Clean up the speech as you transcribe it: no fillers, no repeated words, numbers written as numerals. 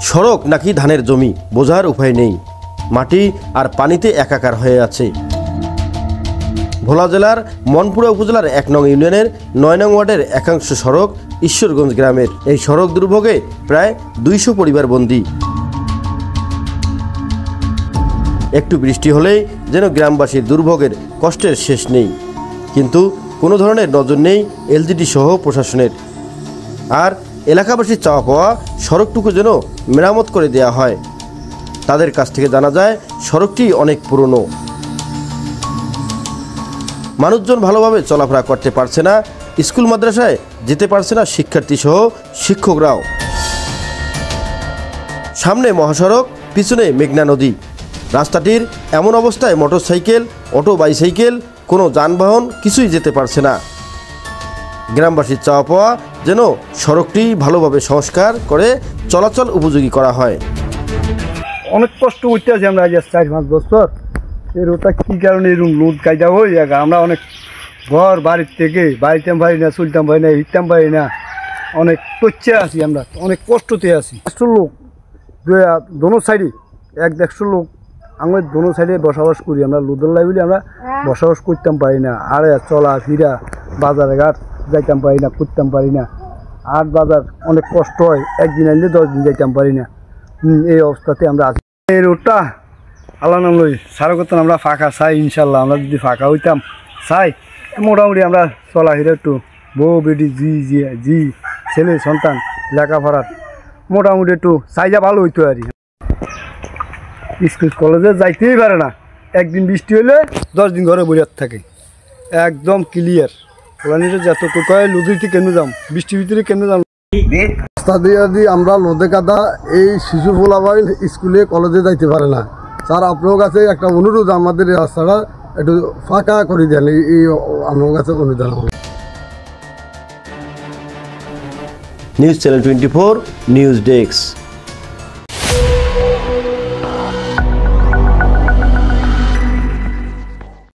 সড়ক নাকি ধানের জমি বোঝার উপায় নেই, মাটি আর পানিতে একাকার হয়ে আছে। ভোলা জেলার মনপুরা উপজেলার ১ নং ইউনিয়নের ৯ নং ওয়ার্ডের একাংশ সড়ক ঈশ্বরগঞ্জ গ্রামের। এই সড়ক দুর্ভোগে প্রায় ২০০ পরিবার বন্দী। একটু বৃষ্টি হলেই যেন গ্রামবাসীর দুর্ভোগের কষ্টের শেষ নেই, কিন্তু কোনো ধরনের নজর নেই এলজিডি সহ প্রশাসনের। আর এলাকাবাসীর চাওয়া পাওয়া সড়কটুকু যেন মেরামত করে দেওয়া হয়। তাদের কাছ থেকে জানা যায় সড়কটি অনেক পুরনো, মানুষজন ভালোভাবে চলাফেরা করতে পারছে না, স্কুল মাদ্রাসায় যেতে পারছে না শিক্ষার্থী সহ শিক্ষকরাও। সামনে মহাসড়ক, পিছনে মেঘনা নদী। রাস্তাটির এমন অবস্থায় মোটরসাইকেল, অটো, বাইসাইকেল কোনো যানবাহন কিছুই যেতে পারছে না। গ্রামবাসীর চাওয়া পাওয়া যেন সড়কটি ভালোভাবে সংস্কার করে চলাচল উপযোগী করা হয়। অনেক কষ্ট করতে আছি আমরা আজ ৪-৫ বছর। এর ওটা কী কারণে এরকম লোড কায়দা হয়ে যায়। আমরা অনেক ঘর বাড়ির থেকে বাইতাম পারি না, চলতাম পারি না, হিটতাম পারি না, অনেক টচ্ছে আছি আমরা, অনেক কষ্টতে আছি। ১০০ লোক দোনো সাইডে ১-১০০ লোক আমরা দোনো সাইডে বসবাস করি। আমরা লোদল্লাই বলি আমরা বসবাস করতাম পারি না। আর চলা ফিরা বাজারে ঘাট যাইতাম পারি না, করতাম পারি না। আর বাজার অনেক কষ্ট হয়, একদিন আনলে 10 দিন যাইতাম পারি না। এই অবস্থাতে আমরা আছি। এই রোডটা আল্লাহ নাম লই সারা করতাম আমরা ফাঁকা চাই। ইনশাল্লাহ আমরা যদি ফাঁকা হইতাম চাই, মোটামুটি আমরা চলাফেরা একটু বউ বেটি জি ছেলে সন্তান লেখাপড়ার মোটামুটি একটু চাইজা ভালো হইতো আর কি। স্কুল কলেজে যাইতেই পারে না, একদিন বৃষ্টি হলে 10 দিন ঘরে বইয়ার থাকে। একদম ক্লিয়ার। ওলানিটা যত কয় লুদিতে কেন যাম, বৃষ্টির ভিতরে কেন যাম। রাস্তা দিয়ে আমরা লোদে কাদা এই শিশু ফোলাবাই স্কুলে কলেজে যাইতে পারে না। স্যার আপনার কাছে একটা অনুরোধ, আমাদের এই রাস্তাটা একটু ফাঁকা করে দেন, এই আপনার কাছে অনুরোধ। News channel 24 news desk.